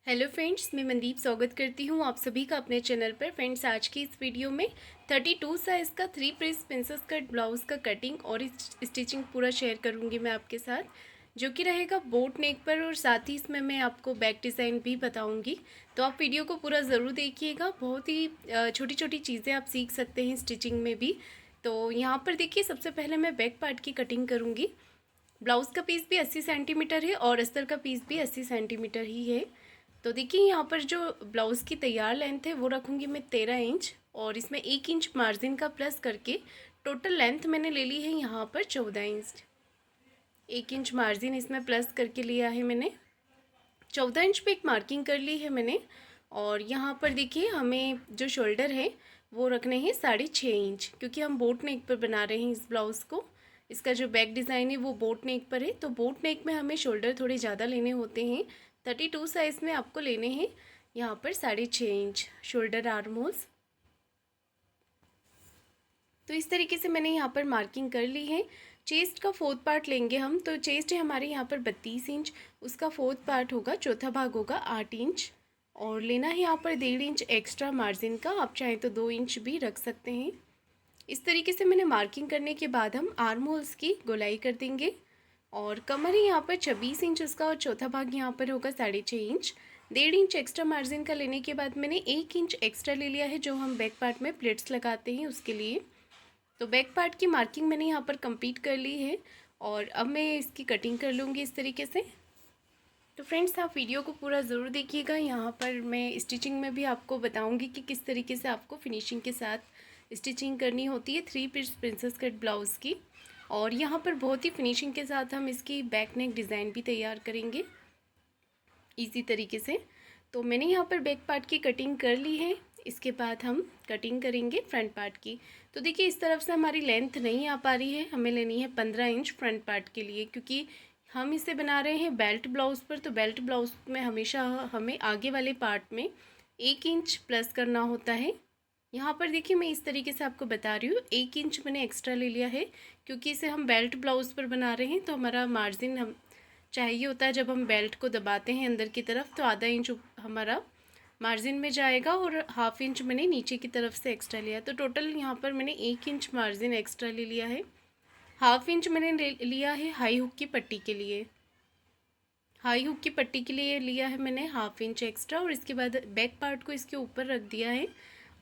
Hello friends, मैं मनदीप स्वागत करती हूँ आप सभी का अपने चैनल पर। फ्रेंड्स, आज की इस वीडियो में 32 साइज़ का 3 पीस प्रिंसेस कट ब्लाउज़ का कटिंग और स्टिचिंग पूरा शेयर करूँगी मैं आपके साथ, जो कि रहेगा बोट नेक पर। और साथ ही इसमें मैं आपको बैक डिज़ाइन भी बताऊँगी, तो आप वीडियो को पूरा ज़रूर देखिएगा। बहुत ही छोटी छोटी चीज़ें आप सीख सकते हैं स्टिचिंग में भी। तो यहाँ पर देखिए, सबसे पहले मैं बैक पार्ट की कटिंग करूँगी। ब्लाउज़ का पीस भी 80 सेंटीमीटर है और अस्तर का पीस भी 80 सेंटीमीटर ही है। तो देखिए, यहाँ पर जो ब्लाउज़ की तैयार लेंथ है वो रखूँगी मैं 13 इंच, और इसमें 1 इंच मार्जिन का प्लस करके टोटल लेंथ मैंने ले ली है यहाँ पर 14 इंच। 1 इंच मार्जिन इसमें प्लस करके लिया है मैंने, 14 इंच पे एक मार्किंग कर ली है मैंने। और यहाँ पर देखिए, हमें जो शोल्डर है वो रखने हैं 6.5 इंच, क्योंकि हम बोट नेक पर बना रहे हैं इस ब्लाउज़ को। इसका जो बैक डिज़ाइन है वो बोट नेक पर है, तो बोट नेक में हमें शोल्डर थोड़े ज़्यादा लेने होते हैं। 32 साइज़ में आपको लेने हैं यहाँ पर 6.5 इंच शोल्डर आर्म होल्स। तो इस तरीके से मैंने यहाँ पर मार्किंग कर ली है। चेस्ट का फोर्थ पार्ट लेंगे हम, तो चेस्ट है हमारे यहाँ पर 32 इंच, उसका फोर्थ पार्ट होगा, चौथा भाग होगा 8 इंच। और लेना है यहाँ पर 1.5 इंच एक्स्ट्रा मार्जिन का, आप चाहें तो 2 इंच भी रख सकते हैं। इस तरीके से मैंने मार्किंग करने के बाद हम आर्म होल्स की गोलाई कर देंगे। और कमर है यहाँ पर 26 इंच उसका, और चौथा भाग यहाँ पर होगा 6.5 इंच। 1.5 इंच एक्स्ट्रा मार्जिन का लेने के बाद मैंने 1 इंच एक्स्ट्रा ले लिया है, जो हम बैक पार्ट में प्लेट्स लगाते हैं उसके लिए। तो बैक पार्ट की मार्किंग मैंने यहाँ पर कंप्लीट कर ली है, और अब मैं इसकी कटिंग कर लूँगी इस तरीके से। तो फ्रेंड्स, आप वीडियो को पूरा ज़रूर देखिएगा। यहाँ पर मैं स्टिचिंग में भी आपको बताऊँगी कि किस तरीके से आपको फिनिशिंग के साथ स्टिचिंग करनी होती है 3 पीस प्रिंसेस कट ब्लाउज़ की। और यहाँ पर बहुत ही फिनिशिंग के साथ हम इसकी बैक नेक डिज़ाइन भी तैयार करेंगे इसी तरीके से। तो मैंने यहाँ पर बैक पार्ट की कटिंग कर ली है। इसके बाद हम कटिंग करेंगे फ्रंट पार्ट की। तो देखिए, इस तरफ से हमारी लेंथ नहीं आ पा रही है, हमें लेनी है 15 इंच फ्रंट पार्ट के लिए, क्योंकि हम इसे बना रहे हैं बेल्ट ब्लाउज़ पर। तो बेल्ट ब्लाउज़ में हमेशा हमें आगे वाले पार्ट में 1 इंच प्लस करना होता है। यहाँ पर देखिए, मैं इस तरीके से आपको बता रही हूँ, 1 इंच मैंने एक्स्ट्रा ले लिया है, क्योंकि इसे हम बेल्ट ब्लाउज़ पर बना रहे हैं। तो हमारा मार्जिन हम चाहिए होता है, जब हम बेल्ट को दबाते हैं अंदर की तरफ, तो आधा इंच हमारा मार्जिन में जाएगा, और हाफ इंच मैंने नीचे की तरफ से एक्स्ट्रा लिया। तो टोटल यहाँ पर मैंने 1 इंच मार्जिन एक्स्ट्रा ले लिया है। हाफ इंच मैंने लिया है हाई हुक की पट्टी के लिए। हाई हुक की पट्टी के लिए लिया है मैंने हाफ इंच एक्स्ट्रा, और इसके बाद बैक पार्ट को इसके ऊपर रख दिया है।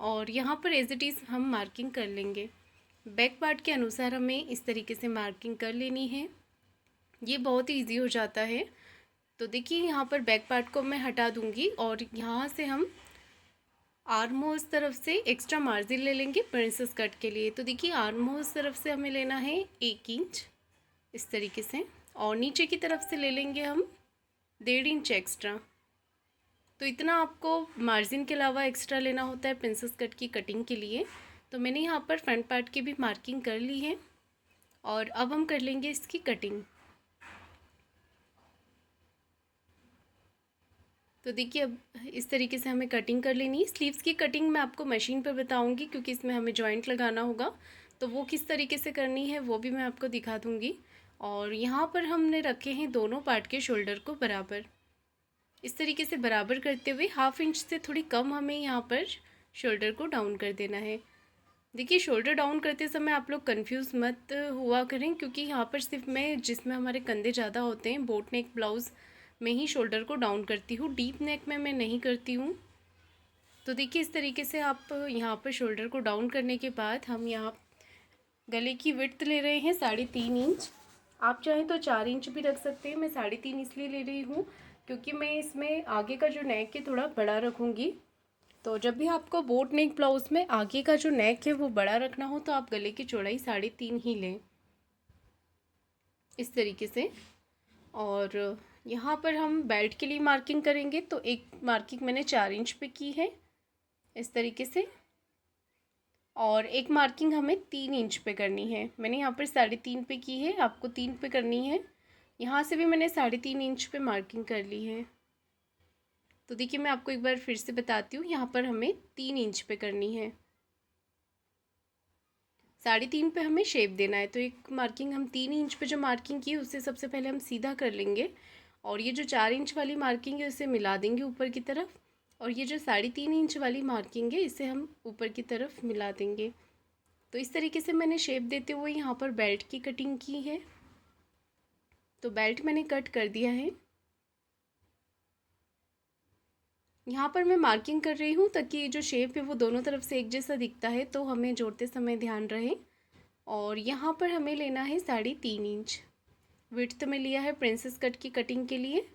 और यहाँ पर एज इट इज़ हम मार्किंग कर लेंगे। बैक पार्ट के अनुसार हमें इस तरीके से मार्किंग कर लेनी है, ये बहुत ही ईजी हो जाता है। तो देखिए, यहाँ पर बैक पार्ट को मैं हटा दूँगी, और यहाँ से हम आर्म होल्स तरफ से एक्स्ट्रा मार्जिन ले लेंगे प्रिंसेस कट के लिए। तो देखिए, आर्म होल्स तरफ से हमें लेना है 1 इंच इस तरीके से, और नीचे की तरफ से ले लेंगे हम 1.5 इंच एक्स्ट्रा। तो इतना आपको मार्जिन के अलावा एक्स्ट्रा लेना होता है प्रिंसेस कट की कटिंग के लिए। तो मैंने यहाँ पर फ्रंट पार्ट की भी मार्किंग कर ली है, और अब हम कर लेंगे इसकी कटिंग। तो देखिए, अब इस तरीके से हमें कटिंग कर लेनी है। स्लीव्स की कटिंग मैं आपको मशीन पर बताऊंगी, क्योंकि इसमें हमें जॉइंट लगाना होगा, तो वो किस तरीके से करनी है वो भी मैं आपको दिखा दूंगी। और यहाँ पर हमने रखे हैं दोनों पार्ट के शोल्डर को बराबर। इस तरीके से बराबर करते हुए हाफ इंच से थोड़ी कम हमें यहाँ पर शोल्डर को डाउन कर देना है। देखिए, शोल्डर डाउन करते समय आप लोग कंफ्यूज मत हुआ करें, क्योंकि यहाँ पर सिर्फ मैं, जिसमें हमारे कंधे ज़्यादा होते हैं, बोट नेक ब्लाउज़ में ही शोल्डर को डाउन करती हूँ, डीप नेक में मैं नहीं करती हूँ। तो देखिए, इस तरीके से आप यहाँ पर शोल्डर को डाउन करने के बाद हम यहाँ गले की विड्थ ले रहे हैं 3.5 इंच। आप चाहें तो 4 इंच भी रख सकते हैं, मैं 3.5 इसलिए ले रही हूँ क्योंकि मैं इसमें आगे का जो नेक है थोड़ा बड़ा रखूँगी। तो जब भी आपको बोट नेक ब्लाउज़ में आगे का जो नेक है वो बड़ा रखना हो, तो आप गले की चौड़ाई 3.5 ही लें इस तरीके से। और यहाँ पर हम बेल्ट के लिए मार्किंग करेंगे, तो एक मार्किंग मैंने 4 इंच पे की है इस तरीके से, और एक मार्किंग हमें 3 इंच पे करनी है। मैंने यहाँ पर 3.5 पे की है, आपको 3 पे करनी है। यहाँ से भी मैंने 3.5 इंच पे मार्किंग कर ली है। तो देखिए, मैं आपको एक बार फिर से बताती हूँ, यहाँ पर हमें 3 इंच पे करनी है, 3.5 पे हमें शेप देना है। तो एक मार्किंग हम 3 इंच पे जो मार्किंग की उससे सबसे पहले हम सीधा कर लेंगे, और ये जो 4 इंच वाली मार्किंग है उसे मिला देंगे ऊपर की तरफ, और ये जो 3.5 इंच वाली मार्किंग है इसे हम ऊपर की तरफ मिला देंगे। तो इस तरीके से मैंने शेप देते हुए यहाँ पर बेल्ट की कटिंग की है। तो बेल्ट मैंने कट कर दिया है। यहाँ पर मैं मार्किंग कर रही हूँ ताकि जो शेप है वो दोनों तरफ से एक जैसा दिखता है, तो हमें जोड़ते समय ध्यान रहे। और यहाँ पर हमें लेना है 3.5 इंच। विड्थ में लिया है प्रिंसेस कट की कटिंग के लिए।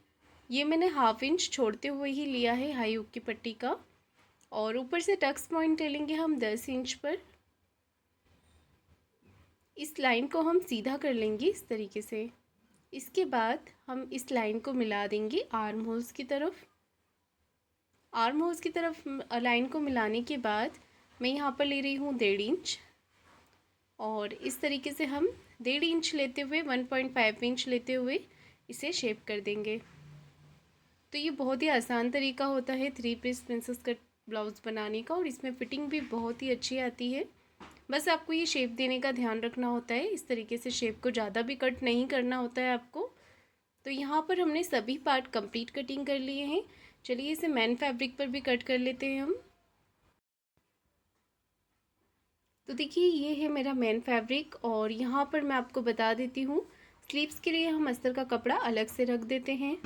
ये मैंने 1/2 इंच छोड़ते हुए ही लिया है हाई हुक की पट्टी का। और ऊपर से टक्स पॉइंट ले लेंगे हम 10 इंच पर। इस लाइन को हम सीधा कर लेंगे इस तरीके से। इसके बाद हम इस लाइन को मिला देंगे आर्म होल्स की तरफ। आर्म होल्स की तरफ लाइन को मिलाने के बाद मैं यहाँ पर ले रही हूँ 1.5 इंच, और इस तरीके से हम 1.5 इंच लेते हुए 1.5 इंच लेते हुए इसे शेप कर देंगे। तो ये बहुत ही आसान तरीका होता है 3 पीस प्रिंसेस कट ब्लाउज़ बनाने का, और इसमें फिटिंग भी बहुत ही अच्छी आती है। बस आपको ये शेप देने का ध्यान रखना होता है। इस तरीके से शेप को ज़्यादा भी कट नहीं करना होता है आपको। तो यहाँ पर हमने सभी पार्ट कंप्लीट कटिंग कर लिए हैं। चलिए इसे मैन फैब्रिक पर भी कट कर लेते हैं हम। तो देखिए ये है मेरा मैन फैब्रिक, और यहाँ पर मैं आपको बता देती हूँ स्लीव्स के लिए हम अस्तर का कपड़ा अलग से रख देते हैं।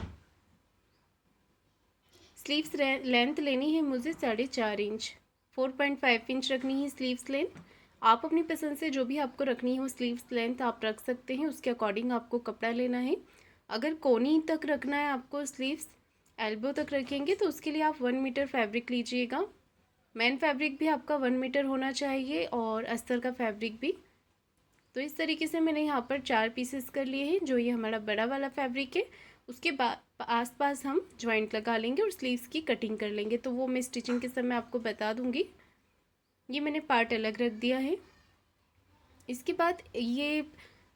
स्लीव्स लेंथ लेनी है मुझे 4.5 इंच, 4.5 इंच रखनी है स्लीव्स लेंथ। आप अपनी पसंद से जो भी आपको रखनी हो स्लीव्स लेंथ आप रख सकते हैं, उसके अकॉर्डिंग आपको कपड़ा लेना है। अगर कोनी तक रखना है आपको स्लीव्स, एल्बो तक रखेंगे तो उसके लिए आप 1 मीटर फैब्रिक लीजिएगा। मैन फैब्रिक भी आपका 1 मीटर होना चाहिए और अस्तर का फैब्रिक भी। तो इस तरीके से मैंने यहाँ पर 4 पीसेस कर लिए हैं। जो ये हमारा बड़ा वाला फैब्रिक है उसके बाद आसपास हम जॉइंट लगा लेंगे और स्लीव्स की कटिंग कर लेंगे, तो वो मैं स्टिचिंग के समय आपको बता दूंगी। ये मैंने पार्ट अलग रख दिया है। इसके बाद ये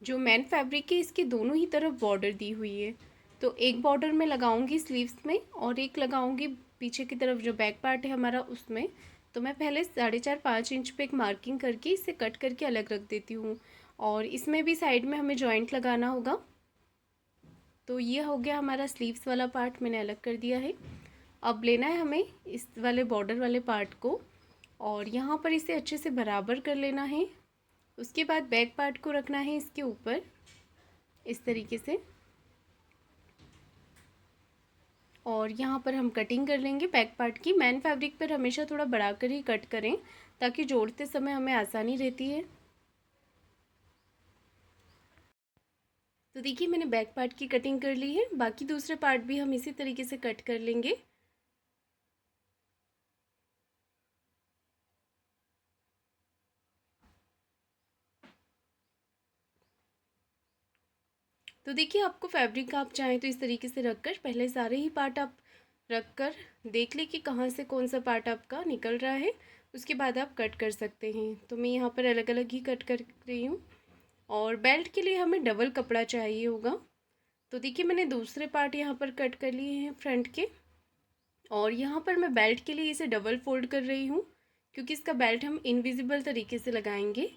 जो मैन फैब्रिक है इसके दोनों ही तरफ बॉर्डर दी हुई है, तो एक बॉर्डर में लगाऊंगी स्लीव्स में और एक लगाऊंगी पीछे की तरफ जो बैक पार्ट है हमारा उसमें। तो मैं पहले 4.5-5 इंच पे एक मार्किंग करके इसे कट करके अलग रख देती हूँ, और इसमें भी साइड में हमें जॉइंट लगाना होगा। तो ये हो गया हमारा स्लीव्स वाला पार्ट, मैंने अलग कर दिया है। अब लेना है हमें इस वाले बॉर्डर वाले पार्ट को, और यहाँ पर इसे अच्छे से बराबर कर लेना है। उसके बाद बैक पार्ट को रखना है इसके ऊपर इस तरीके से, और यहाँ पर हम कटिंग कर लेंगे बैक पार्ट की। मैन फैब्रिक पर हमेशा थोड़ा बढ़ाकर ही कट करें ताकि जोड़ते समय हमें आसानी रहती है। तो देखिए मैंने बैक पार्ट की कटिंग कर ली है, बाकी दूसरे पार्ट भी हम इसी तरीके से कट कर लेंगे। तो देखिए आपको फैब्रिक आप चाहें तो इस तरीके से रखकर पहले सारे ही पार्ट आप रखकर देख लें कि कहाँ से कौन सा पार्ट आपका निकल रहा है, उसके बाद आप कट कर सकते हैं। तो मैं यहाँ पर अलग अलग ही कट कर रही हूँ। और बेल्ट के लिए हमें डबल कपड़ा चाहिए होगा। तो देखिए मैंने दूसरे पार्ट यहाँ पर कट कर लिए हैं फ्रंट के, और यहाँ पर मैं बेल्ट के लिए इसे डबल फोल्ड कर रही हूँ क्योंकि इसका बेल्ट हम इनविजिबल तरीके से लगाएंगे।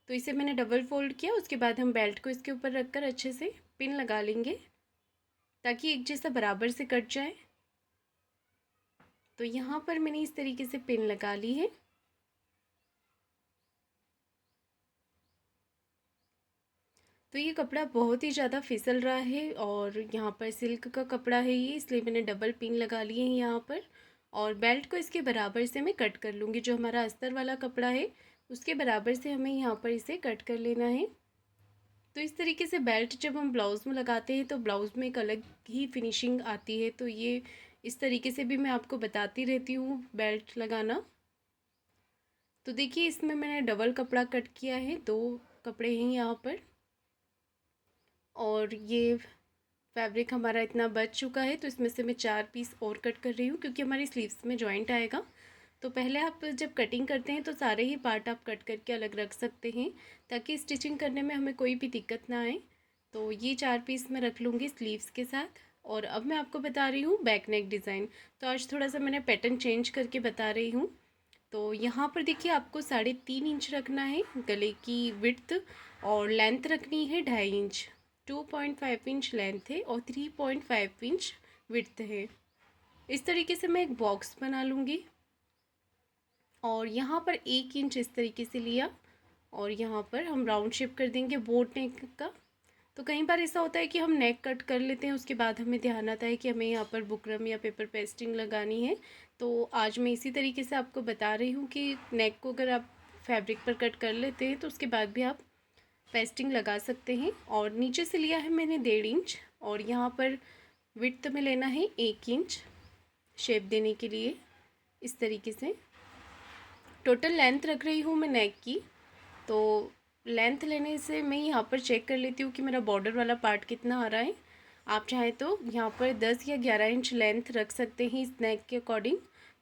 तो इसे मैंने डबल फोल्ड किया, उसके बाद हम बेल्ट को इसके ऊपर रखकर अच्छे से पिन लगा लेंगे ताकि एक जैसा बराबर से कट जाए। तो यहाँ पर मैंने इस तरीके से पिन लगा ली है। तो ये कपड़ा बहुत ही ज़्यादा फिसल रहा है और यहाँ पर सिल्क का कपड़ा है ये, इसलिए मैंने डबल पिन लगा लिए हैं यहाँ पर। और बेल्ट को इसके बराबर से मैं कट कर लूँगी। जो हमारा अस्तर वाला कपड़ा है उसके बराबर से हमें यहाँ पर इसे कट कर लेना है। तो इस तरीके से बेल्ट जब हम ब्लाउज़ में लगाते हैं तो ब्लाउज़ में एक अलग ही फिनिशिंग आती है। तो ये इस तरीके से भी मैं आपको बताती रहती हूँ बेल्ट लगाना। तो देखिए इसमें मैंने डबल कपड़ा कट किया है, 2 कपड़े हैं यहाँ पर। और ये फैब्रिक हमारा इतना बच चुका है, तो इसमें से मैं 4 पीस और कट कर रही हूँ क्योंकि हमारी स्लीव्स में जॉइंट आएगा। तो पहले आप जब कटिंग करते हैं तो सारे ही पार्ट आप कट करके अलग रख सकते हैं ताकि स्टिचिंग करने में हमें कोई भी दिक्कत ना आए। तो ये 4 पीस मैं रख लूँगी स्लीव्स के साथ। और अब मैं आपको बता रही हूँ बैक नेक डिज़ाइन। तो आज थोड़ा सा मैंने पैटर्न चेंज करके बता रही हूँ। तो यहाँ पर देखिए आपको 3.5 इंच रखना है गले की विड्थ, और लेंथ रखनी है 2.5 इंच। 2.5 इंच लेंथ है और 3.5 इंच विड्थ है। इस तरीके से मैं एक बॉक्स बना लूँगी और यहाँ पर 1 इंच इस तरीके से लिया और यहाँ पर हम राउंड शेप कर देंगे बोट नेक का। तो कई बार ऐसा होता है कि हम नेक कट कर लेते हैं, उसके बाद हमें ध्यान आता है कि हमें यहाँ पर बुकरम या पेपर पेस्टिंग लगानी है। तो आज मैं इसी तरीके से आपको बता रही हूँ कि नेक को अगर आप फैब्रिक पर कट कर लेते हैं तो उसके बाद भी आप पेस्टिंग लगा सकते हैं। और नीचे से लिया है मैंने 1.5 इंच और यहाँ पर विड्थ में लेना है 1 इंच शेप देने के लिए। इस तरीके से टोटल लेंथ रख रही हूँ मैं नेक की। तो लेंथ लेने से मैं यहाँ पर चेक कर लेती हूँ कि मेरा बॉर्डर वाला पार्ट कितना आ रहा है। आप चाहें तो यहाँ पर 10 या 11 इंच लेंथ रख सकते हैं इस नेक के अकॉर्डिंग।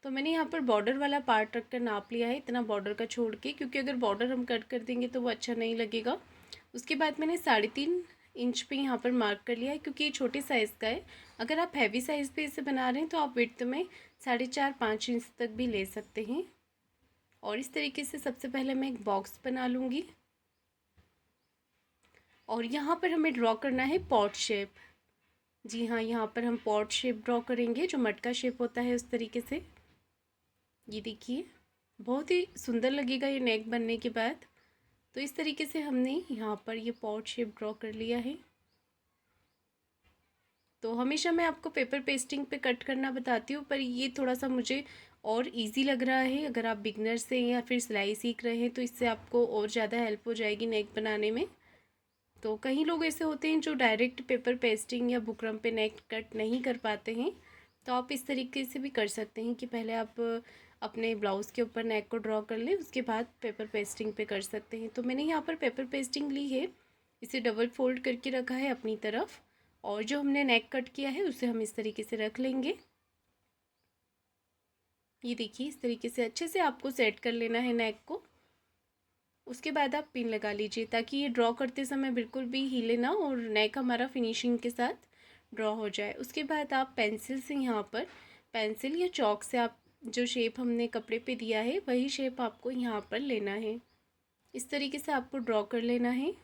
तो मैंने यहाँ पर बॉर्डर वाला पार्ट रख कर नाप लिया है, इतना बॉर्डर का छोड़ के, क्योंकि अगर बॉर्डर हम कट कर देंगे तो वो अच्छा नहीं लगेगा। उसके बाद मैंने 3.5 इंच पे यहाँ पर मार्क कर लिया है, क्योंकि ये छोटे साइज़ का है। अगर आप हैवी साइज़ पे इसे बना रहे हैं तो आप विड्थ में 4.5-5 इंच तक भी ले सकते हैं। और इस तरीके से सबसे पहले मैं एक बॉक्स बना लूँगी और यहाँ पर हमें ड्रॉ करना है पॉट शेप। जी हाँ, यहाँ पर हम पॉट शेप ड्रॉ करेंगे, जो मटका शेप होता है उस तरीके से। ये देखिए बहुत ही सुंदर लगेगा ये नेक बनने के बाद। तो इस तरीके से हमने यहाँ पर ये पॉट शेप ड्रॉ कर लिया है। तो हमेशा मैं आपको पेपर पेस्टिंग पे कट करना बताती हूँ, पर ये थोड़ा सा मुझे और इजी लग रहा है। अगर आप बिगनर से या फिर सिलाई सीख रहे हैं तो इससे आपको और ज़्यादा हेल्प हो जाएगी नेक बनाने में। तो कई लोग ऐसे होते हैं जो डायरेक्ट पेपर पेस्टिंग या बुकरम पे नेक कट नहीं कर पाते हैं, तो आप इस तरीके से भी कर सकते हैं कि पहले आप अपने ब्लाउज़ के ऊपर नेक को ड्रॉ कर लें, उसके बाद पेपर पेस्टिंग पे कर सकते हैं। तो मैंने यहाँ पर पेपर पेस्टिंग ली है, इसे डबल फोल्ड करके रखा है अपनी तरफ और जो हमने नेक कट किया है उसे हम इस तरीके से रख लेंगे। ये देखिए इस तरीके से अच्छे से आपको सेट कर लेना है नेक को। उसके बाद आप पिन लगा लीजिए ताकि ये ड्रॉ करते समय बिल्कुल भी हिले ना और नेक हमारा फिनिशिंग के साथ ड्रॉ हो जाए। उसके बाद आप पेंसिल से यहाँ पर पेंसिल या चॉक से आप जो शेप हमने कपड़े पे दिया है वही शेप आपको यहाँ पर लेना है। इस तरीके से आपको ड्रॉ कर लेना है।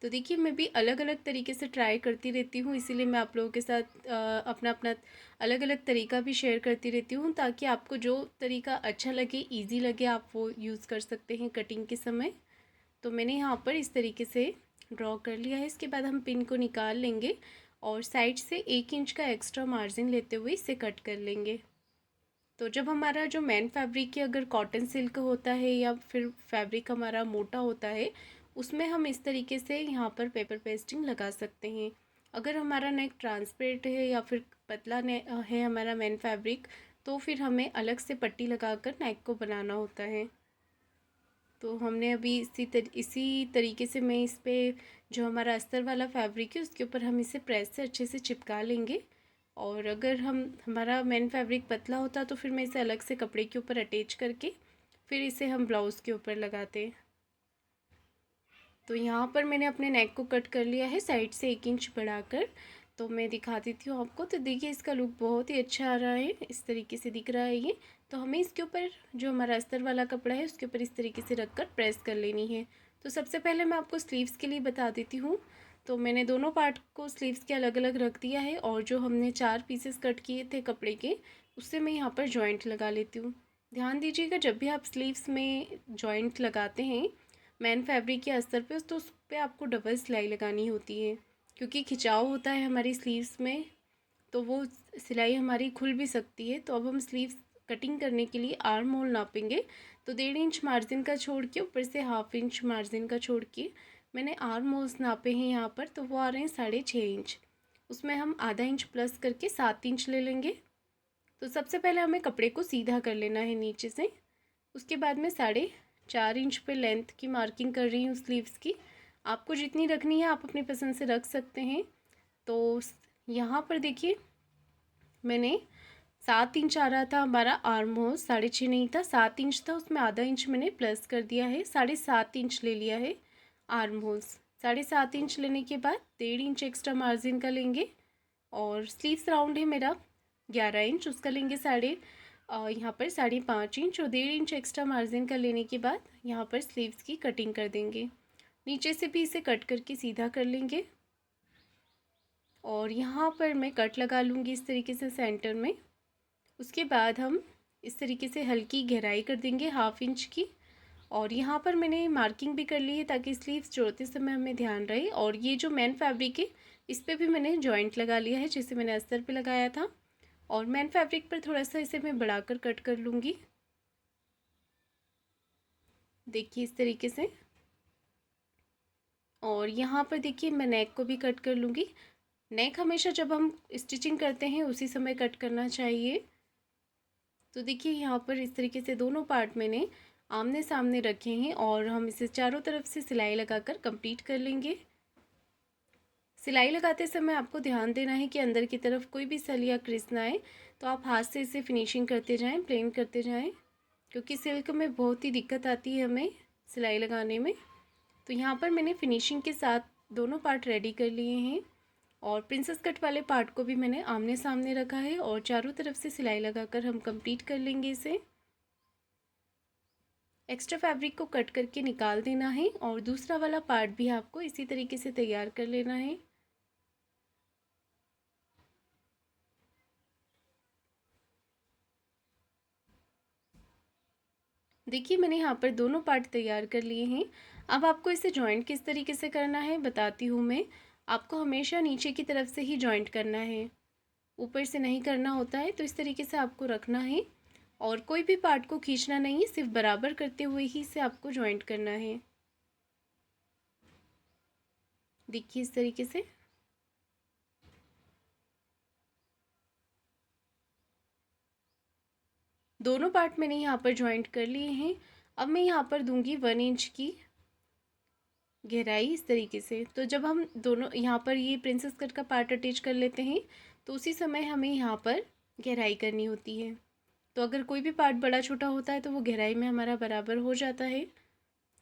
तो देखिए मैं भी अलग अलग तरीके से ट्राई करती रहती हूँ, इसीलिए मैं आप लोगों के साथ अपना अपना अलग अलग तरीका भी शेयर करती रहती हूँ, ताकि आपको जो तरीका अच्छा लगे, इजी लगे, आप वो यूज़ कर सकते हैं कटिंग के समय। तो मैंने यहाँ पर इस तरीके से ड्रॉ कर लिया है। इसके बाद हम पिन को निकाल लेंगे और साइड से 1 इंच का एक्स्ट्रा मार्जिन लेते हुए इसे कट कर लेंगे। तो जब हमारा जो मेन फैब्रिक है, अगर कॉटन सिल्क होता है या फिर फैब्रिक हमारा मोटा होता है, उसमें हम इस तरीके से यहाँ पर पेपर पेस्टिंग लगा सकते हैं। अगर हमारा नेक ट्रांसपेरेंट है या फिर पतला है हमारा मेन फैब्रिक, तो फिर हमें अलग से पट्टी लगाकर नेक को बनाना होता है। तो हमने अभी इसी तरीके से मैं इस पे जो हमारा अस्तर वाला फैब्रिक है उसके ऊपर हम इसे प्रेस से अच्छे से चिपका लेंगे। और अगर हमारा मेन फैब्रिक पतला होता तो फिर मैं इसे अलग से कपड़े के ऊपर अटैच करके फिर इसे हम ब्लाउज़ के ऊपर लगाते। तो यहाँ पर मैंने अपने नेक को कट कर लिया है साइड से 1 इंच बढ़ाकर। तो मैं दिखा देती हूँ आपको। तो देखिए इसका लुक बहुत ही अच्छा आ रहा है, इस तरीके से दिख रहा है ये। तो हमें इसके ऊपर जो हमारा अस्तर वाला कपड़ा है उसके ऊपर इस तरीके से रख कर प्रेस कर लेनी है। तो सबसे पहले मैं आपको स्लीव्स के लिए बता देती हूँ। तो मैंने दोनों पार्ट को स्लीव्स के अलग अलग रख दिया है और जो हमने 4 पीसेस कट किए थे कपड़े के, उससे मैं यहाँ पर जॉइंट लगा लेती हूँ। ध्यान दीजिएगा जब भी आप स्लीव्स में जॉइंट लगाते हैं मैन फैब्रिक के अस्तर पे, तो उस पर आपको डबल सिलाई लगानी होती है, क्योंकि खिंचाव होता है हमारी स्लीव्स में, तो वो सिलाई हमारी खुल भी सकती है। तो अब हम स्लीव्स कटिंग करने के लिए आर्म होल नापेंगे। तो 1.5 इंच मार्जिन का छोड़ के ऊपर से 1/2 इंच मार्जिन का छोड़ के मैंने आर्म होल्स नापे हैं यहाँ पर, तो वो आ रहे हैं 6.5 इंच। उसमें हम आधा इंच प्लस करके 7 इंच ले लेंगे। तो सबसे पहले हमें कपड़े को सीधा कर लेना है नीचे से। उसके बाद में 4.5 इंच पे लेंथ की मार्किंग कर रही हूँ स्लीव्स की। आपको जितनी रखनी है आप अपनी पसंद से रख सकते हैं। तो यहाँ पर देखिए मैंने 7 इंच आ रहा था हमारा आर्म होल, 6.5 नहीं था, 7 इंच था, उसमें आधा इंच मैंने प्लस कर दिया है, 7.5 इंच ले लिया है आर्म होल्स। 7.5 इंच लेने के बाद 1.5 इंच एक्स्ट्रा मार्जिन का लेंगे और स्लीव्स राउंड है मेरा 11 इंच, उसका लेंगे यहाँ पर 5.5 इंच और 1.5 इंच एक्स्ट्रा मार्जिन का लेने के बाद यहाँ पर स्लीव्स की कटिंग कर देंगे। नीचे से भी इसे कट करके सीधा कर लेंगे और यहाँ पर मैं कट लगा लूँगी इस तरीके से सेंटर में। उसके बाद हम इस तरीके से हल्की गहराई कर देंगे 1/2 इंच की। और यहाँ पर मैंने मार्किंग भी कर ली है ताकि स्लीव्स जोड़ते समय हमें ध्यान रहे। और ये जो मेन फैब्रिक है इस पर भी मैंने जॉइंट लगा लिया है जैसे मैंने अस्तर पे लगाया था। और मेन फैब्रिक पर थोड़ा सा इसे मैं बढ़ाकर कट कर लूँगी, देखिए इस तरीके से। और यहाँ पर देखिए मैं नेक को भी कट कर लूँगी। नेक हमेशा जब हम स्टिचिंग करते हैं उसी समय कट करना चाहिए। तो देखिए यहाँ पर इस तरीके से दोनों पार्ट मैंने आमने सामने रखे हैं और हम इसे चारों तरफ से सिलाई लगाकर कंप्लीट कर लेंगे। सिलाई लगाते समय आपको ध्यान देना है कि अंदर की तरफ कोई भी सल या क्रिस ना आए, तो आप हाथ से इसे फिनिशिंग करते जाएं, प्लेन करते जाएं, क्योंकि सिल्क में बहुत ही दिक्कत आती है हमें सिलाई लगाने में। तो यहाँ पर मैंने फिनिशिंग के साथ दोनों पार्ट रेडी कर लिए हैं और प्रिंसेस कट वाले पार्ट को भी मैंने आमने सामने रखा है और चारों तरफ से सिलाई लगाकर हम कंप्लीट कर लेंगे इसे। एक्स्ट्रा फैब्रिक को कट करके निकाल देना है और दूसरा वाला पार्ट भी आपको इसी तरीके से तैयार कर लेना है। देखिए मैंने यहाँ पर दोनों पार्ट तैयार कर लिए हैं। अब आपको इसे जॉइंट किस तरीके से करना है बताती हूँ मैं। आपको हमेशा नीचे की तरफ से ही जॉइंट करना है, ऊपर से नहीं करना होता है। तो इस तरीके से आपको रखना है और कोई भी पार्ट को खींचना नहीं है, सिर्फ बराबर करते हुए ही इसे आपको जॉइंट करना है। देखिए इस तरीके से। दोनों पार्ट मैंने यहाँ पर जॉइंट कर लिए हैं। अब मैं यहाँ पर दूंगी 1 इंच की गहराई इस तरीके से। तो जब हम दोनों यहाँ पर ये प्रिंसेस कट का पार्ट अटैच कर लेते हैं तो उसी समय हमें यहाँ पर गहराई करनी होती है। तो अगर कोई भी पार्ट बड़ा छोटा होता है तो वो गहराई में हमारा बराबर हो जाता है।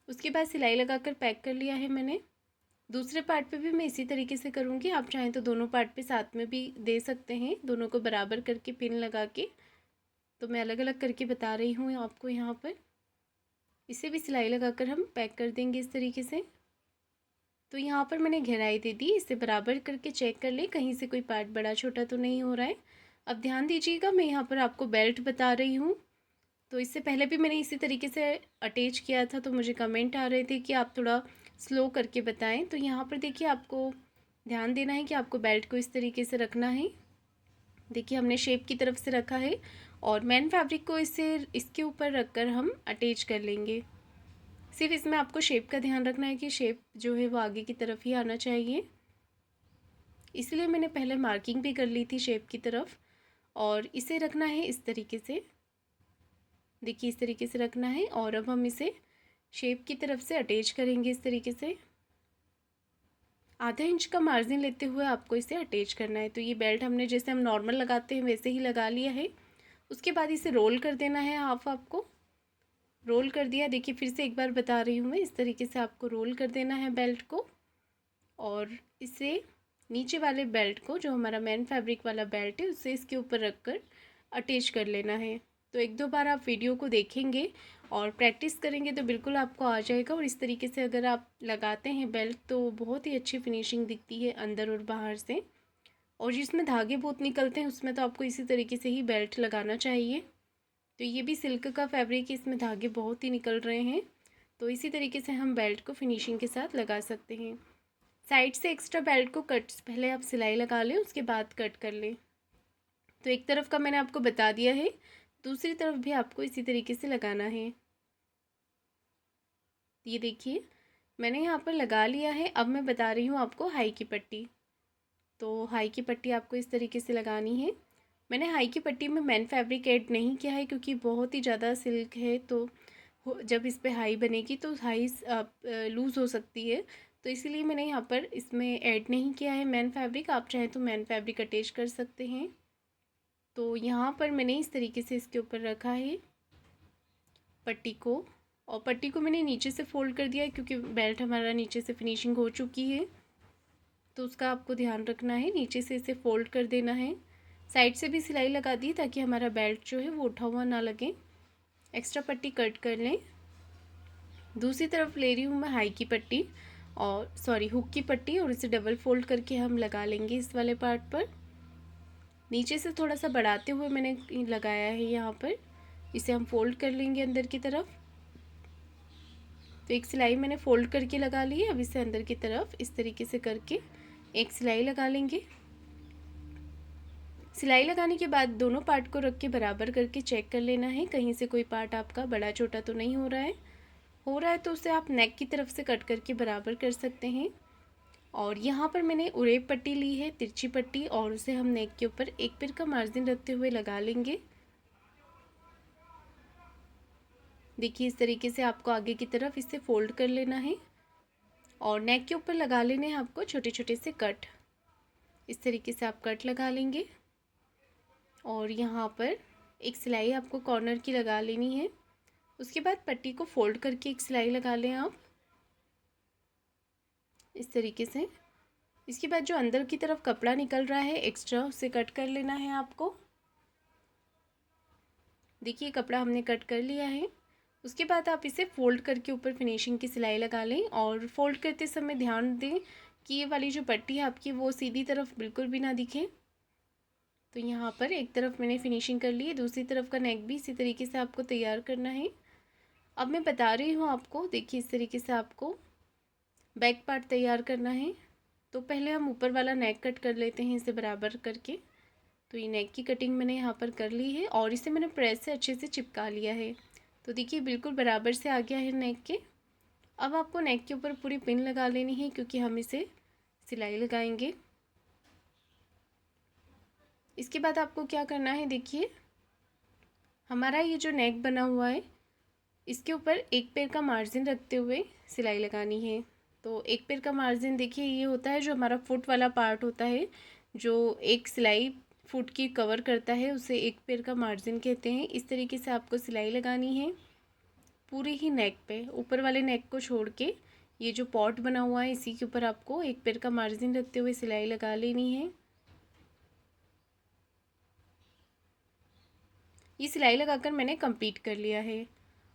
उसके बाद सिलाई लगाकर पैक कर लिया है मैंने। दूसरे पार्ट पे भी मैं इसी तरीके से करूँगी। आप चाहें तो दोनों पार्ट पे साथ में भी दे सकते हैं, दोनों को बराबर करके पिन लगा के। तो मैं अलग अलग करके बता रही हूँ आपको यहाँ पर। इसे भी सिलाई लगाकर हम पैक कर देंगे इस तरीके से। तो यहाँ पर मैंने गहराई दे दी, इसे बराबर करके चेक कर ले कहीं से कोई पार्ट बड़ा छोटा तो नहीं हो रहा है। अब ध्यान दीजिएगा, मैं यहाँ पर आपको बेल्ट बता रही हूँ। तो इससे पहले भी मैंने इसी तरीके से अटैच किया था तो मुझे कमेंट आ रहे थे कि आप थोड़ा स्लो करके बताएं। तो यहाँ पर देखिए आपको ध्यान देना है कि आपको बेल्ट को इस तरीके से रखना है। देखिए हमने शेप की तरफ से रखा है और मेन फैब्रिक को इसके ऊपर रखकर हम अटैच कर लेंगे। सिर्फ इसमें आपको शेप का ध्यान रखना है कि शेप जो है वो आगे की तरफ ही आना चाहिए। इसलिए मैंने पहले मार्किंग भी कर ली थी शेप की तरफ। और इसे रखना है इस तरीके से, देखिए इस तरीके से रखना है। और अब हम इसे शेप की तरफ से अटैच करेंगे इस तरीके से। ½ इंच का मार्जिन लेते हुए आपको इसे अटैच करना है। तो ये बेल्ट हमने जैसे हम नॉर्मल लगाते हैं वैसे ही लगा लिया है। उसके बाद इसे रोल कर देना है। हाफ आपको रोल कर दिया। देखिए फिर से एक बार बता रही हूँ मैं, इस तरीके से आपको रोल कर देना है बेल्ट को। और इसे नीचे वाले बेल्ट को, जो हमारा मेन फैब्रिक वाला बेल्ट है, उससे इसके ऊपर रख कर अटैच कर लेना है। तो 1-2 बार आप वीडियो को देखेंगे और प्रैक्टिस करेंगे तो बिल्कुल आपको आ जाएगा। और इस तरीके से अगर आप लगाते हैं बेल्ट तो बहुत ही अच्छी फिनिशिंग दिखती है अंदर और बाहर से। और जिसमें धागे बहुत निकलते हैं उसमें तो आपको इसी तरीके से ही बेल्ट लगाना चाहिए। तो ये भी सिल्क का फैब्रिक है, इसमें धागे बहुत ही निकल रहे हैं। तो इसी तरीके से हम बेल्ट को फिनिशिंग के साथ लगा सकते हैं। साइड से एक्स्ट्रा बेल्ट को कट पहले आप सिलाई लगा लें, उसके बाद कट कर लें। तो एक तरफ का मैंने आपको बता दिया है, दूसरी तरफ भी आपको इसी तरीके से लगाना है। ये देखिए मैंने यहाँ पर लगा लिया है। अब मैं बता रही हूँ आपको हाई की पट्टी। तो हाई की पट्टी आपको इस तरीके से लगानी है। मैंने हाई की पट्टी में मेन फैब्रिक ऐड नहीं किया है क्योंकि बहुत ही ज़्यादा सिल्क है, तो जब इस पे हाई बनेगी तो हाई लूज़ हो सकती है। तो इसीलिए मैंने यहाँ पर इसमें ऐड नहीं किया है मेन फैब्रिक। आप चाहें तो मेन फैब्रिक अटैच कर सकते हैं। तो यहाँ पर मैंने इस तरीके से इसके ऊपर रखा है पट्टी को। और पट्टी को मैंने नीचे से फोल्ड कर दिया है क्योंकि बेल्ट हमारा नीचे से फिनिशिंग हो चुकी है, तो उसका आपको ध्यान रखना है। नीचे से इसे फोल्ड कर देना है साइड से भी सिलाई लगा दी ताकि हमारा बेल्ट जो है वो उठा हुआ ना लगे। एक्स्ट्रा पट्टी कट कर लें। दूसरी तरफ ले रही हूँ मैं हाई की पट्टी और हुक की पट्टी, और इसे डबल फोल्ड करके हम लगा लेंगे इस वाले पार्ट पर। नीचे से थोड़ा सा बढ़ाते हुए मैंने लगाया है यहाँ पर। इसे हम फोल्ड कर लेंगे अंदर की तरफ। तो एक सिलाई मैंने फोल्ड करके लगा ली है। अब इसे अंदर की तरफ इस तरीके से करके एक सिलाई लगा लेंगे। सिलाई लगाने के बाद दोनों पार्ट को रख के बराबर करके चेक कर लेना है, कहीं से कोई पार्ट आपका बड़ा छोटा तो नहीं हो रहा है। हो रहा है तो उसे आप नेक की तरफ से कट करके बराबर कर सकते हैं। और यहाँ पर मैंने उरेब पट्टी ली है, तिरछी पट्टी, और उसे हम नेक के ऊपर एक पैर का मार्जिन रखते हुए लगा लेंगे। देखिए इस तरीके से आपको आगे की तरफ इसे फोल्ड कर लेना है और नेक के ऊपर लगा लेने हैं आपको छोटे छोटे से कट। इस तरीके से आप कट लगा लेंगे और यहाँ पर एक सिलाई आपको कॉर्नर की लगा लेनी है। उसके बाद पट्टी को फोल्ड करके एक सिलाई लगा लें आप इस तरीके से। इसके बाद जो अंदर की तरफ कपड़ा निकल रहा है एक्स्ट्रा, उसे कट कर लेना है आपको। देखिए कपड़ा हमने कट कर लिया है। उसके बाद आप इसे फोल्ड करके ऊपर फिनिशिंग की सिलाई लगा लें और फोल्ड करते समय ध्यान दें कि ये वाली जो पट्टी है आपकी वो सीधी तरफ बिल्कुल भी ना दिखे। तो यहाँ पर एक तरफ मैंने फिनिशिंग कर ली है, दूसरी तरफ का नेक भी इसी तरीके से आपको तैयार करना है। अब मैं बता रही हूँ आपको, देखिए इस तरीके से आपको बैक पार्ट तैयार करना है। तो पहले हम ऊपर वाला नेक कट कर लेते हैं इसे बराबर करके। तो ये नेक की कटिंग मैंने यहाँ पर कर ली है और इसे मैंने प्रेस से अच्छे से चिपका लिया है। तो देखिए बिल्कुल बराबर से आ गया है नेक के। अब आपको नेक के ऊपर पूरी पिन लगा लेनी है क्योंकि हम इसे सिलाई लगाएंगे। इसके बाद आपको क्या करना है, देखिए हमारा ये जो नेक बना हुआ है इसके ऊपर एक पैर का मार्जिन रखते हुए सिलाई लगानी है। तो एक पैर का मार्जिन देखिए ये होता है जो हमारा फुट वाला पार्ट होता है, जो एक सिलाई फुट की कवर करता है, उसे एक पैर का मार्जिन कहते हैं। इस तरीके से आपको सिलाई लगानी है पूरे ही नेक पे, ऊपर वाले नेक को छोड़ के। ये जो पॉट बना हुआ है इसी के ऊपर आपको एक पैर का मार्जिन रखते हुए सिलाई लगा लेनी है। ये सिलाई लगाकर मैंने कंप्लीट कर लिया है।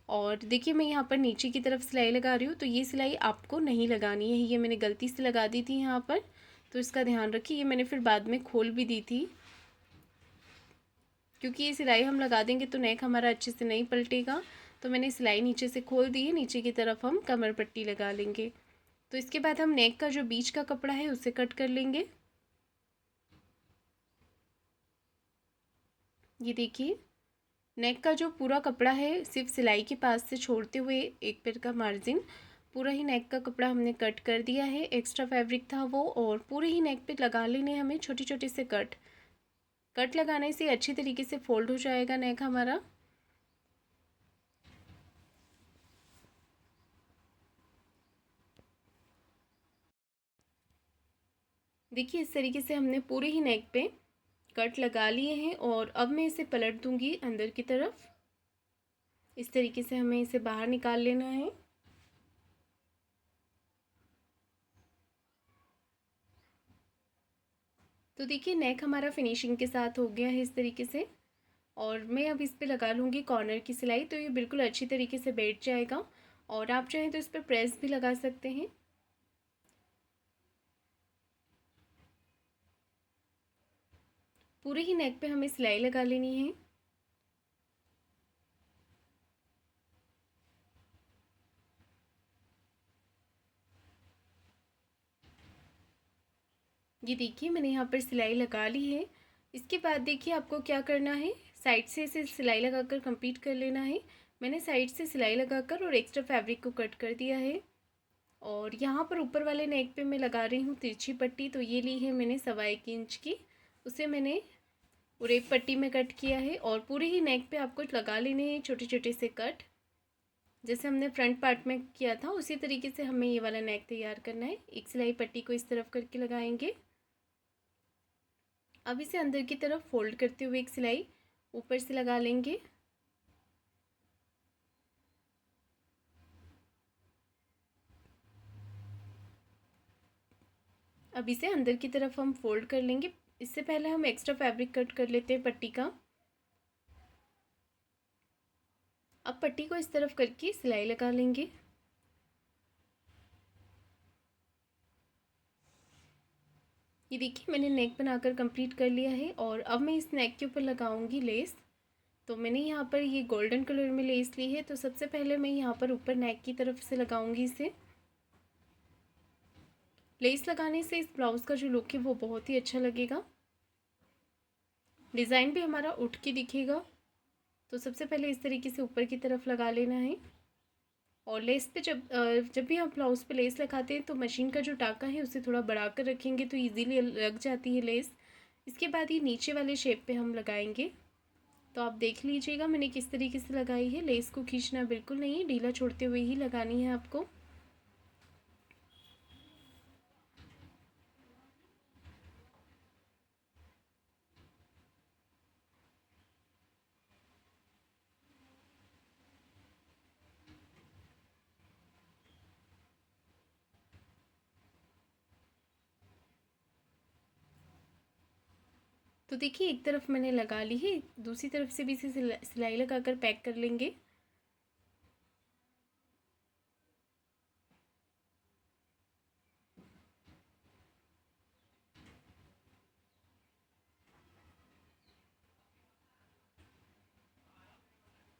और देखिए मैं यहाँ पर नीचे की तरफ सिलाई लगा रही हूँ, तो ये सिलाई आपको नहीं लगानी है, ये मैंने गलती से लगा दी थी यहाँ पर, तो इसका ध्यान रखिए। ये मैंने फिर बाद में खोल भी दी थी क्योंकि ये सिलाई हम लगा देंगे तो नेक हमारा अच्छे से नहीं पलटेगा। तो मैंने सिलाई नीचे से खोल दी है, नीचे की तरफ हम कमर पट्टी लगा लेंगे। तो इसके बाद हम नेक का जो बीच का कपड़ा है उसे कट कर लेंगे। ये देखिए नेक का जो पूरा कपड़ा है सिर्फ सिलाई के पास से छोड़ते हुए एक पैर का मार्जिन, पूरा ही नेक का कपड़ा हमने कट कर दिया है। एक्स्ट्रा फैब्रिक था वो, और पूरे ही नेक पे लगा लेने हमें छोटे छोटे से कट। कट लगाने से अच्छी तरीके से फोल्ड हो जाएगा नेक हमारा। देखिए इस तरीके से हमने पूरे ही नेक पे कट लगा लिए हैं और अब मैं इसे पलट दूंगी अंदर की तरफ। इस तरीके से हमें इसे बाहर निकाल लेना है। तो देखिए नेक हमारा फिनिशिंग के साथ हो गया है इस तरीके से। और मैं अब इस पे लगा लूँगी कॉर्नर की सिलाई, तो ये बिल्कुल अच्छी तरीके से बैठ जाएगा। और आप चाहें तो इस पर प्रेस भी लगा सकते हैं। पूरे ही नेक पे हमें सिलाई लगा लेनी है। ये देखिए मैंने यहाँ पर सिलाई लगा ली है। इसके बाद देखिए आपको क्या करना है, साइड से इसे सिलाई लगाकर कंप्लीट कर लेना है। मैंने साइड से सिलाई लगाकर और एक्स्ट्रा फैब्रिक को कट कर दिया है। और यहाँ पर ऊपर वाले नेक पे मैं लगा रही हूँ तिरछी पट्टी। तो ये ली है मैंने 1.25 इंच की, उसे मैंने उरेब पट्टी में कट किया है। और पूरे ही नेक पे आपको लगा लेने हैं छोटे छोटे से कट, जैसे हमने फ्रंट पार्ट में किया था उसी तरीके से हमें ये वाला नेक तैयार करना है। एक सिलाई पट्टी को इस तरफ करके लगाएंगे। अब इसे अंदर की तरफ फोल्ड करते हुए एक सिलाई ऊपर से लगा लेंगे। अब इसे अंदर की तरफ हम फोल्ड कर लेंगे। इससे पहले हम एक्स्ट्रा फैब्रिक कट कर लेते हैं पट्टी का। अब पट्टी को इस तरफ करके सिलाई लगा लेंगे। ये देखिए मैंने नेक बनाकर कंप्लीट कर लिया है और अब मैं इस नेक के ऊपर लगाऊंगी लेस। तो मैंने यहाँ पर ये गोल्डन कलर में लेस ली है, तो सबसे पहले मैं यहाँ पर ऊपर नेक की तरफ से लगाऊंगी इसे। लेस लगाने से इस ब्लाउज़ का जो लुक है वो बहुत ही अच्छा लगेगा, डिज़ाइन भी हमारा उठ के दिखेगा। तो सबसे पहले इस तरीके से ऊपर की तरफ लगा लेना है। और लेस पे जब भी आप ब्लाउज़ पे लेस लगाते हैं तो मशीन का जो टाका है उसे थोड़ा बढ़ा कर रखेंगे तो इजीली लग जाती है लेस। इसके बाद ये नीचे वाले शेप पे हम लगाएंगे। तो आप देख लीजिएगा मैंने किस तरीके से लगाई है। लेस को खींचना बिल्कुल नहीं है, ढीला छोड़ते हुए ही लगानी है आपको। तो देखिए एक तरफ मैंने लगा ली है, दूसरी तरफ से भी इसे सिलाई लगाकर पैक कर लेंगे।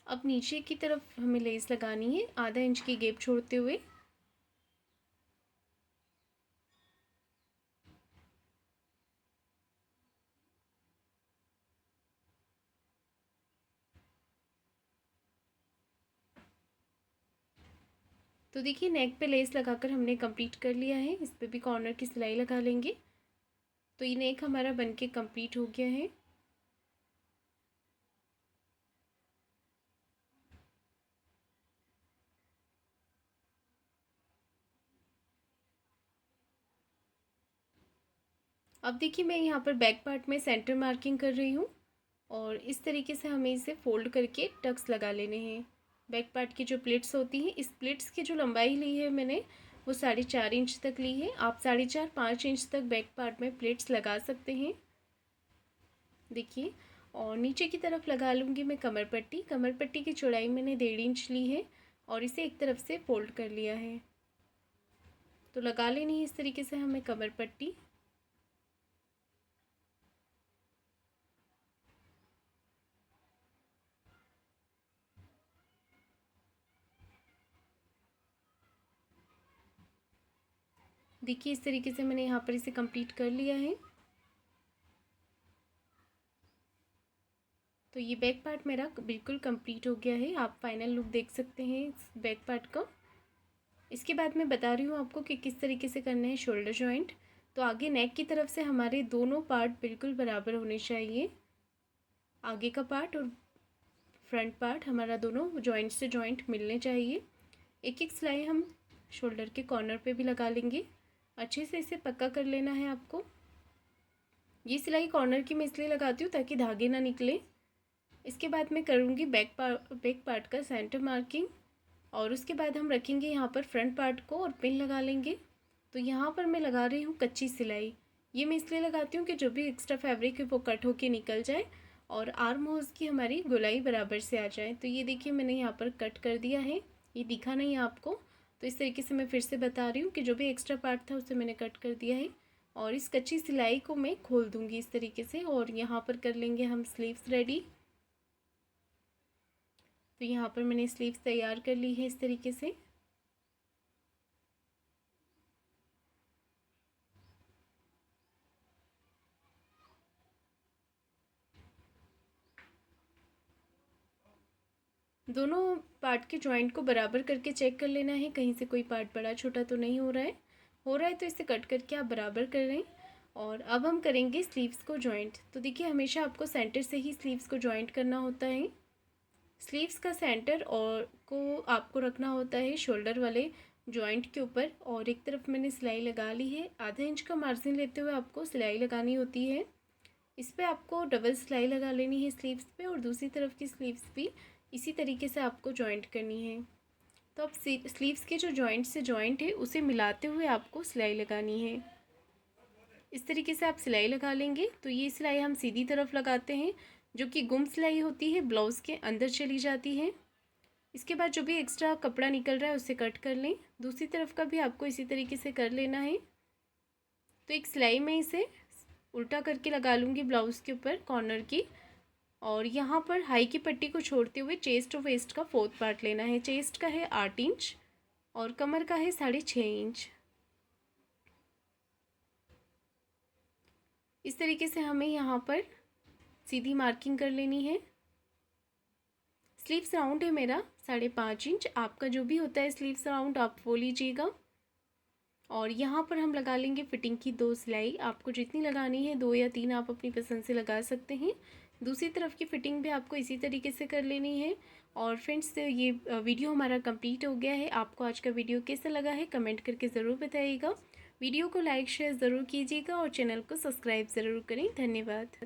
अब नीचे की तरफ हमें लेस लगानी है आधा इंच की गैप छोड़ते हुए। तो देखिए नेक पे लेस लगाकर हमने कंप्लीट कर लिया है। इस पे भी कॉर्नर की सिलाई लगा लेंगे। तो ये नेक हमारा बनके कंप्लीट हो गया है। अब देखिए मैं यहाँ पर बैक पार्ट में सेंटर मार्किंग कर रही हूँ और इस तरीके से हमें इसे फोल्ड करके टक्स लगा लेने हैं। बैक पार्ट की जो प्लेट्स होती हैं, इस प्लेट्स की जो लंबाई ली है मैंने वो 4.5 इंच तक ली है। आप 4.5-5 इंच तक बैक पार्ट में प्लेट्स लगा सकते हैं। देखिए, और नीचे की तरफ लगा लूँगी मैं कमर पट्टी। कमर पट्टी की चौड़ाई मैंने 1.5 इंच ली है और इसे एक तरफ से फोल्ड कर लिया है। तो लगा लेनी है इस तरीके से हमें कमर पट्टी। देखिए इस तरीके से मैंने यहाँ पर इसे कंप्लीट कर लिया है। तो ये बैक पार्ट मेरा बिल्कुल कंप्लीट हो गया है। आप फाइनल लुक देख सकते हैं इस बैक पार्ट का। इसके बाद मैं बता रही हूँ आपको कि किस तरीके से करना है शोल्डर जॉइंट। तो आगे नेक की तरफ से हमारे दोनों पार्ट बिल्कुल बराबर होने चाहिए। आगे का पार्ट और फ्रंट पार्ट हमारा दोनों जॉइंट से जॉइंट मिलने चाहिए। एक एक सिलाई हम शोल्डर के कॉर्नर पे भी लगा लेंगे। अच्छे से इसे पक्का कर लेना है आपको। ये सिलाई कॉर्नर की मैं इसलिए लगाती हूँ ताकि धागे ना निकले। इसके बाद मैं करूँगी बैक पार्ट का सेंटर मार्किंग और उसके बाद हम रखेंगे यहाँ पर फ्रंट पार्ट को और पिन लगा लेंगे। तो यहाँ पर मैं लगा रही हूँ कच्ची सिलाई। ये मैं इसलिए लगाती हूँ कि जो भी एक्स्ट्रा फैब्रिक है वो कट होके निकल जाए और आर्म होल्स की हमारी गोलाई बराबर से आ जाए। तो ये देखिए मैंने यहाँ पर कट कर दिया है, ये दिखा नहीं है आपको। तो इस तरीके से मैं फिर से बता रही हूँ कि जो भी एक्स्ट्रा पार्ट था उसे मैंने कट कर दिया है और इस कच्ची सिलाई को मैं खोल दूँगी इस तरीके से और यहाँ पर कर लेंगे हम स्लीव्स रेडी। तो यहाँ पर मैंने स्लीव्स तैयार कर ली है इस तरीके से। दोनों पार्ट के जॉइंट को बराबर करके चेक कर लेना है, कहीं से कोई पार्ट बड़ा छोटा तो नहीं हो रहा है। हो रहा है तो इसे कट करके आप बराबर कर लें। और अब हम करेंगे स्लीव्स को जॉइंट। तो देखिए हमेशा आपको सेंटर से ही स्लीव्स को जॉइंट करना होता है। स्लीव्स का सेंटर और को आपको रखना होता है शोल्डर वाले जॉइंट के ऊपर। और एक तरफ मैंने सिलाई लगा ली है, आधा इंच का मार्जिन लेते हुए आपको सिलाई लगानी होती है। इस पे आपको डबल सिलाई लगा लेनी है स्लीव्स पे और दूसरी तरफ की स्लीव्स भी इसी तरीके से आपको जॉइंट करनी है। तो अब स्लीव्स के जो जॉइंट से जॉइंट है उसे मिलाते हुए आपको सिलाई लगानी है। इस तरीके से आप सिलाई लगा लेंगे। तो ये सिलाई हम सीधी तरफ लगाते हैं, जो कि गुम सिलाई होती है ब्लाउज़ के अंदर चली जाती है। इसके बाद जो भी एक्स्ट्रा कपड़ा निकल रहा है उसे कट कर लें। दूसरी तरफ का भी आपको इसी तरीके से कर लेना है। तो एक सिलाई में इसे उल्टा करके लगा लूँगी ब्लाउज़ के ऊपर कॉर्नर की, और यहाँ पर हाई की पट्टी को छोड़ते हुए चेस्ट और वेस्ट का 4th पार्ट लेना है। चेस्ट का है 8 इंच और कमर का है 6.5 इंच। इस तरीके से हमें यहाँ पर सीधी मार्किंग कर लेनी है। स्लीव्स राउंड है मेरा 5.5 इंच, आपका जो भी होता है स्लीव्स राउंड आप वो लीजिएगा। और यहाँ पर हम लगा लेंगे फिटिंग की 2 सिलाई। आपको जितनी लगानी है 2 या 3 आप अपनी पसंद से लगा सकते हैं। दूसरी तरफ की फ़िटिंग भी आपको इसी तरीके से कर लेनी है। और फ्रेंड्स, ये वीडियो हमारा कंप्लीट हो गया है। आपको आज का वीडियो कैसा लगा है कमेंट करके ज़रूर बताइएगा। वीडियो को लाइक शेयर ज़रूर कीजिएगा और चैनल को सब्सक्राइब ज़रूर करें। धन्यवाद।